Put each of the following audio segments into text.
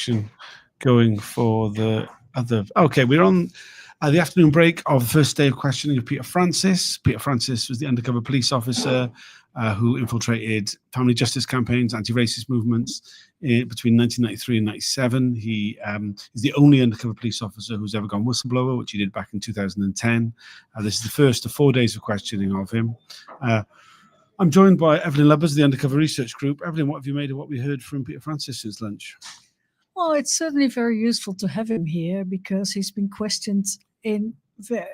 connection going for the other. Okay, we're on the afternoon break of the first day of questioning of Peter Francis. Peter Francis was the undercover police officer who infiltrated family justice campaigns, anti-racist movements between 1993 and 97. He is the only undercover police officer who's ever gone whistleblower, which he did back in 2010. This is the first of 4 days of questioning of him. I'm joined by Evelyn Lubbers, the Undercover Research Group. Evelyn, what have you made of what we heard from Peter Francis since lunch? Well, it's certainly very useful to have him here because he's been questioned in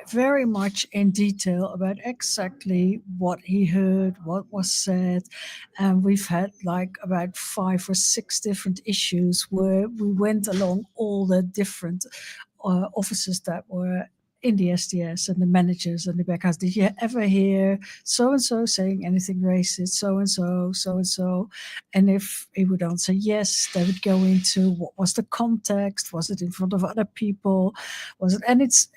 very much in detail about exactly what he heard, what was said. And we've had like about 5 or 6 different issues where we went along all the different officers that were in the SDS and the managers and the backhouse. Did you ever hear so-and-so saying anything racist, so-and-so, so-and-so? And if he would answer yes, they would go into what was the context? Was it in front of other people? Was it? And it's,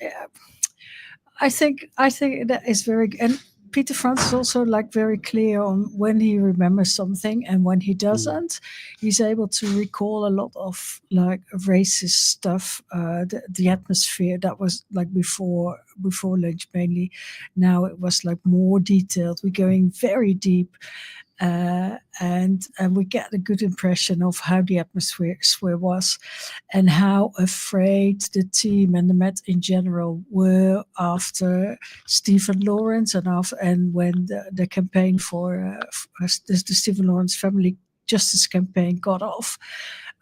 I think that is very, and Peter Francis is also like very clear on when he remembers something and when he doesn't. He's able to recall a lot of like racist stuff, the atmosphere that was like before lunch mainly. Now it was like more detailed. We're going very deep. And we get a good impression of how the atmosphere was and how afraid the team and the Met in general were after Stephen Lawrence and when the campaign for the Stephen Lawrence family justice campaign got off.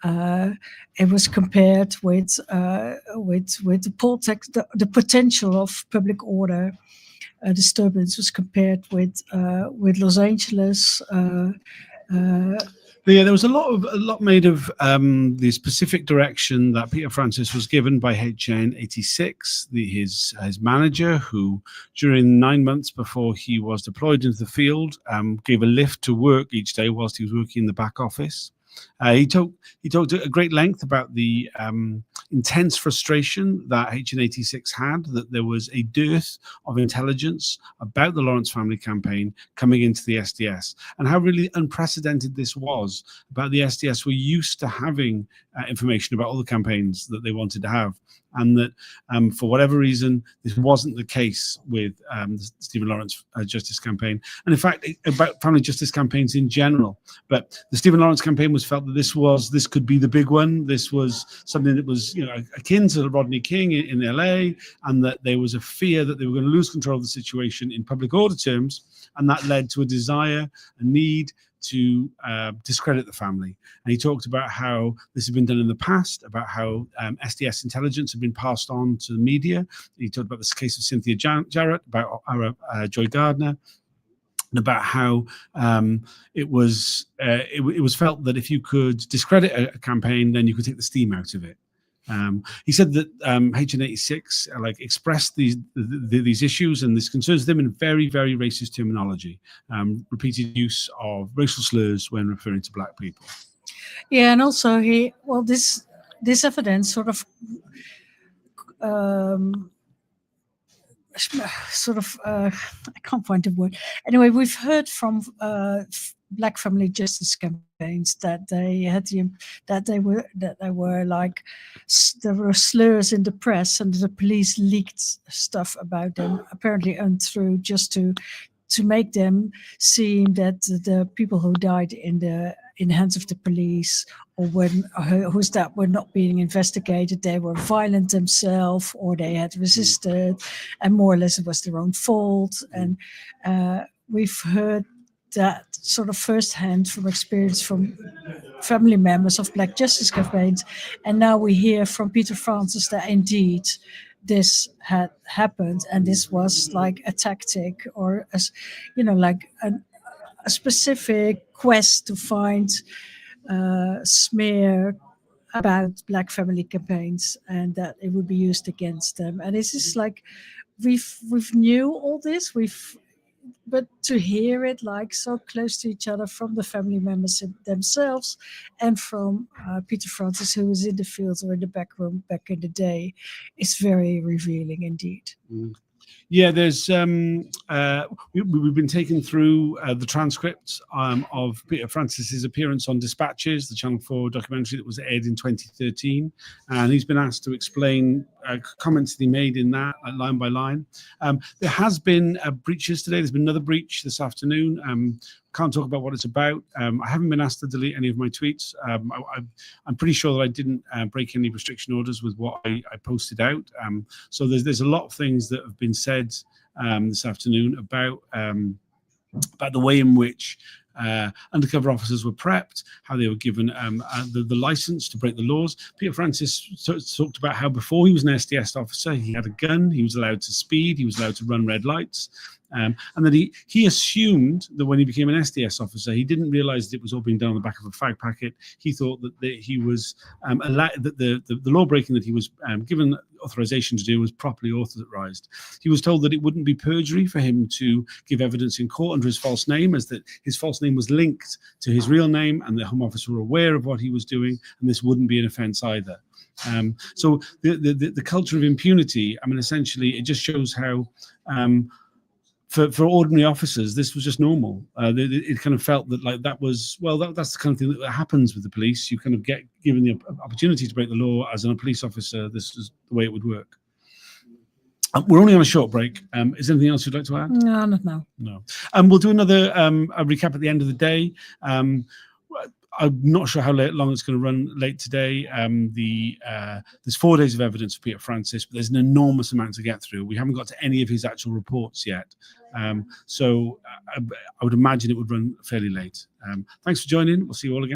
It was compared with the potential of public order disturbance was compared with Los Angeles. There was a lot made of the specific direction that Peter Francis was given by HN86, his manager, who during 9 months before he was deployed into the field gave a lift to work each day whilst he was working in the back office. He talked at great length about the intense frustration that HN86 had, that there was a dearth of intelligence about the Lawrence family campaign coming into the SDS, and how really unprecedented this was. About the SDS were used to having information about all the campaigns that they wanted to have, and that for whatever reason, this wasn't the case with the Stephen Lawrence justice campaign, and in fact, about family justice campaigns in general. But the Stephen Lawrence campaign was felt that this could be the big one. This was something that was, akin to Rodney King in LA, and that there was a fear that they were going to lose control of the situation in public order terms, and that led to a desire, a need to discredit the family. And he talked about how this had been done in the past, about how SDS intelligence had been passed on to the media. He talked about this case of Cynthia Jarrett, about Joy Gardner, and about how it was felt that if you could discredit a campaign, then you could take the steam out of it. He said that HN86 expressed these issues and this concerns them in very, very racist terminology, repeated use of racial slurs when referring to black people. Yeah, and also this evidence sort of I can't find the word. Anyway, we've heard from Black family justice campaigns that there were slurs in the press and the police leaked stuff about them, apparently untrue, just to make them seem that the people who died in the hands of the police or whose that were not being investigated, they were violent themselves or they had resisted, and more or less it was their own fault. And we've heard that sort of firsthand from experience from family members of Black justice campaigns. And now we hear from Peter Francis that indeed this had happened, and this was like a tactic or a specific quest to find smear about Black family campaigns, and that it would be used against them. And this is like we've knew all this, but to hear it like so close to each other from the family members themselves and from Peter Francis, who was in the field or in the back room back in the day, is very revealing indeed. Yeah, there's we've been taken through the transcripts of Peter Francis's appearance on Dispatches, the Channel 4 documentary that was aired in 2013, and he's been asked to explain comments that he made in that, line by line. There has been breaches today. There's been another breach this afternoon. Can't talk about what it's about. I haven't been asked to delete any of my tweets. I'm pretty sure that I didn't break any restriction orders with what I posted out. So there's a lot of things that have been said this afternoon about the way in which undercover officers were prepped, how they were given the license to break the laws. Peter Francis talked about how before he was an SDS officer, he had a gun, he was allowed to speed, he was allowed to run red lights. And that he assumed that when he became an SDS officer, he didn't realize that it was all being done on the back of a fag packet. He thought that he was allowed, that the law breaking that he was given authorization to do was properly authorized. He was told that it wouldn't be perjury for him to give evidence in court under his false name, as that his false name was linked to his real name, and the Home Office were aware of what he was doing, and this wouldn't be an offence either. So the culture of impunity, I mean, essentially, it just shows how for ordinary officers, this was just normal. It kind of felt that like that was, well, that's the kind of thing that happens with the police. You kind of get given the opportunity to break the law as a police officer. This is the way it would work. We're only on a short break. Is there anything else you'd like to add? No, not now. No. We'll do another a recap at the end of the day. I'm not sure how long it's going to run late today. There's 4 days of evidence for Peter Francis, but there's an enormous amount to get through. We haven't got to any of his actual reports yet. So I would imagine it would run fairly late. Thanks for joining. We'll see you all again.